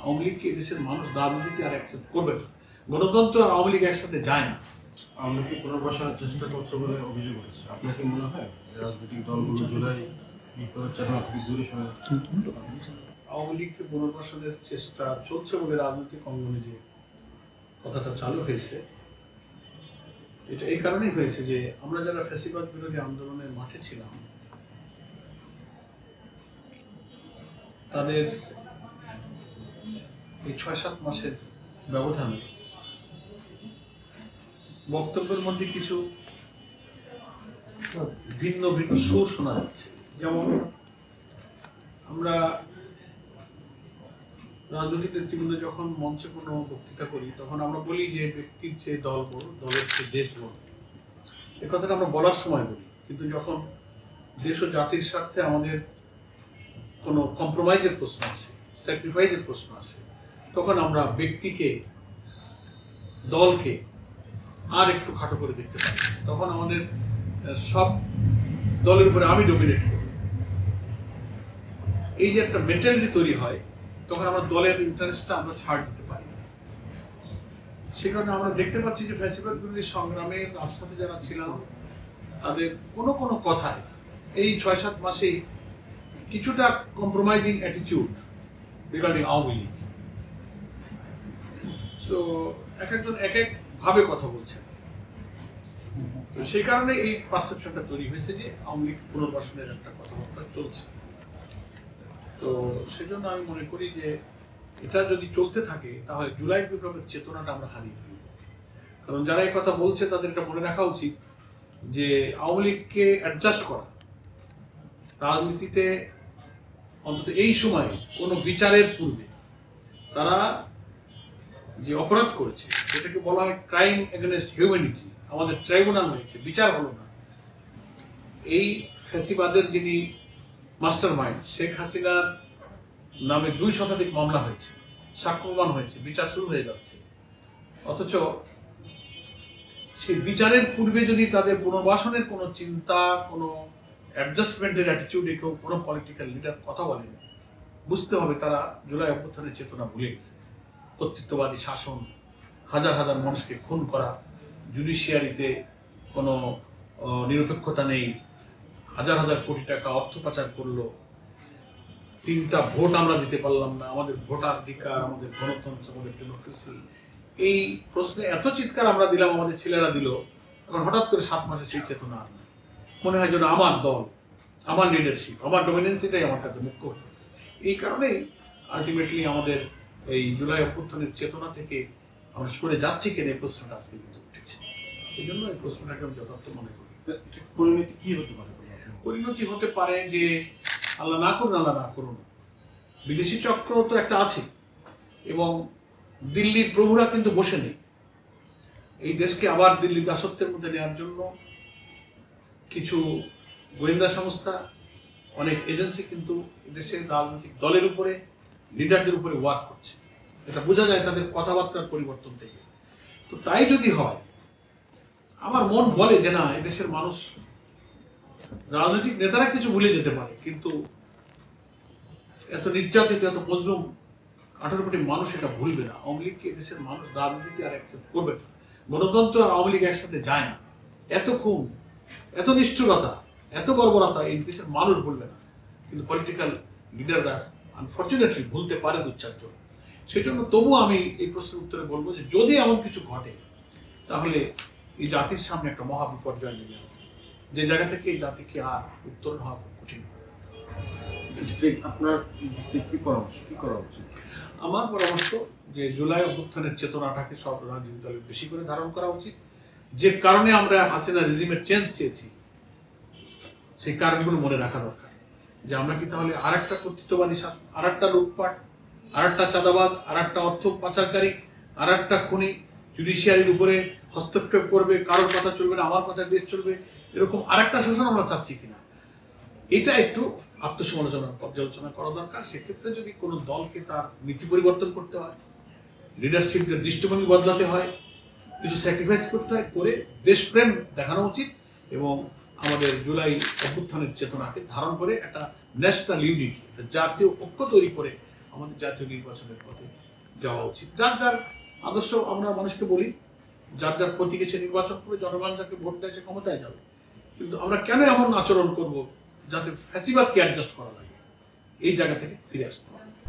আওয়ামী লীগকে দেশের মানুষ রাজনীতিতে আর অ্যাকসেপ্ট করবে না। গণতন্ত্র আর আওয়ামী লীগ একসাথে যায় না। আওয়ামী লীগকে পুনর্বাসনের চেষ্টা করছে বলে অভিযোগ উঠেছে। আপনার কি মনে হয় রাজনৈতিক দলগুলো জুলাই চেতনা থেকে দূরে সরে যাচ্ছে? আওয়ামী লীগকে পুনর্বাসনের চেষ্টা চলছে বলে রাজনৈতিক অঙ্গনে যে কথাটা চালু হয়েছে, এটা এই কারণেই হয়েছে যে আমরা যারা ফ্যাসিবাদ বিরোধী আন্দোলনের মাঠে ছিলাম তাদের এই ৬-৭ মাসের ব্যবধানে বক্তব্যের মধ্যে কিছু ভিন্ন ভিন্ন সুর শোনা যাচ্ছে। যেমন আমরা রাজনৈতিক নেতৃবৃন্দ যখন মঞ্চে কোনো বক্তৃতা করি তখন আমরা বলি যে ব্যক্তির চেয়ে দল বড়, দলের চেয়ে দেশ বড়। এ কথাটা আমরা বলার সময় বলি, কিন্তু যখন দেশ ও জাতির স্বার্থে আমাদের কোনো কম্প্রোমাইজের প্রশ্ন আসে, স্যাক্রিফাইসের প্রশ্ন আসে, তখন আমরা ব্যক্তিকে, দলকে আর একটু খাটো করে দেখতে পাই। তখন আমাদের সব দলের উপরে আমি ডমিনেট করি, এই যে একটা মেন্টালিটি তৈরি হয়, তখন আমরা দলের ইন্টারেস্টটা আমরা ছাড় দিতে পারি। সে কারণে আমরা দেখতে পাচ্ছি যে ফ্যাসিবাদ বিরোধী সংগ্রামে রাজপথে যারা ছিলাম তাদের কোনো কোনো কথায় এই ৬-৭ মাসেই কিছুটা compromising attitude regarding Awami League. তো এক একজন এক এক ভাবে কথা বলছেন, তো সেই কারণে এই পারসেপশনটা তৈরি হয়েছে যে আওয়ামী লীগ পুনর্বাসনের একটা কথাবার্তা চলছে। তো সেজন্য আমি মনে করি যে এটা যদি চলতে থাকে তাহলে জুলাই বিপ্লবের চেতনাটা আমরা হারিয়ে ফেলব। কারণ যারা এই কথা বলছে তাদের এটা মনে রাখা উচিত যে আওয়ামী লীগকে অ্যাডজাস্ট করা রাজনীতিতে, অন্তত এই সময়ে কোনো বিচারের পূর্বে তারা যে অপরাধ করেছে, যেটাকে বলা হয় ক্রাইম এগেনস্ট হিউম্যানিটি, আমাদের ট্রাইব্যুনাল হয়েছে, বিচার হলো না। এই ফ্যাসিবাদের যিনি মাস্টার মাইন্ড শেখ হাসিনার নামে ২ শতাধিক মামলা হয়েছে, সাক্ষ্য প্রমাণ হয়েছে, বিচার শুরু হয়ে যাচ্ছে। অথচ সেই বিচারের পূর্বে যদি তাদের পুনর্বাসনের কোনো চিন্তা, কোনো অ্যাডজাস্টমেন্টের অ্যাটিটিউডে কেউ কোনো পলিটিক্যাল লিডার কথা বলেন, বুঝতে হবে তারা জুলাই অভ্যুত্থানের চেতনা ভুলে গেছে। কর্তৃত্ববাদী শাসন, হাজার হাজার মানুষকে খুন করা, জুডিশিয়ারিতে কোনো নিরপেক্ষতা নেই, হাজার হাজার কোটি টাকা অর্থ পাচার করলো, 3টা ভোট আমরা দিতে পারলাম না, আমাদের ভোটাধিকার, আমাদের গণতন্ত্র, আমাদের ডেমোক্রেসি, এই প্রশ্নে এত চিৎকার আমরা দিলাম, আমাদের ছেলেরা দিল, এখন হঠাৎ করে 7 মাসে সেই চেতনা আর নেই। মনে হয় যেন আমার দল, আমার লিডারশিপ, আমার ডমিনেন্সিটাই আমার কাছে মুখ্য হয়েছে। এই কারণেই আলটিমেটলি আমাদের এই জুলাই অভ্যুত্থানের চেতনা থেকে আমরা সরে যাচ্ছি কেন, এই প্রশ্নটা আজকে কিন্তু উঠেছে। এই জন্য এই প্রশ্নটাকে আমি যথার্থ মনে করি। পরিণতি কি হতে পারে? পরিণতি হতে পারে যে আল্লাহ না করুন, আল্লাহ না করুন, বিদেশি চক্র তো একটা আছে, এবং দিল্লির প্রভুরা কিন্তু বসে নেই। এই দেশকে আবার দিল্লির দাসত্বের মধ্যে নেওয়ার জন্য কিছু গোয়েন্দা সংস্থা, অনেক এজেন্সি কিন্তু দেশের রাজনৈতিক দলের উপরে, লিডারদের উপরে ওয়ার্ক করছে। এটা বোঝা যায় তাদের কথাবার্তার পরিবর্তন থেকে। তো তাই যদি হয়, আমার মন বলে যে না, এদেশের মানুষ, রাজনৈতিক নেতারা কিছু ভুলে যেতে পারে, কিন্তু এত নির্যাতিত, এত মজলুম 18 কোটি মানুষ এটা ভুলবে না। আওয়ামী লীগকে দেশের মানুষ রাজনীতিতে আর অ্যাকসেপ্ট করবে না। গণতন্ত্র আর আওয়ামী লীগ একসাথে যায় না। এত খুন, এত নিষ্ঠুরতা, এত বর্বরতা এই দেশের মানুষ ভুলবে না, কিন্তু পলিটিক্যাল লিডাররা আনফর্চুনেটলি ভুলতে পারে 2-4 জন। সেই জন্য তবু আমি এই প্রশ্নের উত্তরে বলবো যে যদি এমন কিছু ঘটে তাহলে এই জাতির সামনে একটা মহা বিপর্যয় নেমে আসবে, যে জায়গা থেকে এই জাতিকে আর উত্তরণ হওয়া কঠিন। আপনার কি পরামর্শ, কি করা উচিত? আমার পরামর্শ যে জুলাই অভ্যুত্থানের চেতনাটাকে সব রাজনৈতিক দলের বেশি করে ধারণ করা উচিত। যে কারণে আমরা হাসিনা রেজিমের চেঞ্জ চেয়েছি, সেই কারণগুলো মনে রাখা দরকার। যে আমরা কি তাহলে আর একটা কর্তৃত্ববাদী শাসন, আর একটা লুটপাট, আর একটা চাঁদাবাজ, আর একটা অর্থ পাচারকারী, আর একটা খুনি জুডিশিয়ারির উপরে হস্তক্ষেপ করবে, কারোর কথা চলবে না, আমার কথা দেশ চলবে, এরকম আর একটা শাসন আমরা চাচ্ছি কিনা, এটা একটু আত্মসমালোচনা, পর্যালোচনা করা দরকার। সেক্ষেত্রে যদি কোনো দলকে তার নীতি পরিবর্তন করতে হয়, লিডারশিপদের দৃষ্টিভঙ্গি বদলাতে হয়, কিছু স্যাক্রিফাইস করতে হয়, করে দেশপ্রেম দেখানো উচিত, এবং আমাদের জুলাই অভ্যুত্থানের চেতনাকে ধারণ করে একটা ন্যাশনাল ইউনিটি, একটা জাতীয় ঐক্য তৈরি করে আমাদের জাতীয় নির্বাচনের পথে যাওয়া উচিত। যার যার আদর্শ, আমরা মানুষকে বলি যার যার প্রতীকে সে নির্বাচন করে, জনগণ যাকে ভোট দেয় সে ক্ষমতায় যাবে। কিন্তু আমরা কেন এমন আচরণ করব যাতে ফ্যাসিবাদকে অ্যাডজাস্ট করা লাগে? এই জায়গা থেকে ফিরে আসতে হবে।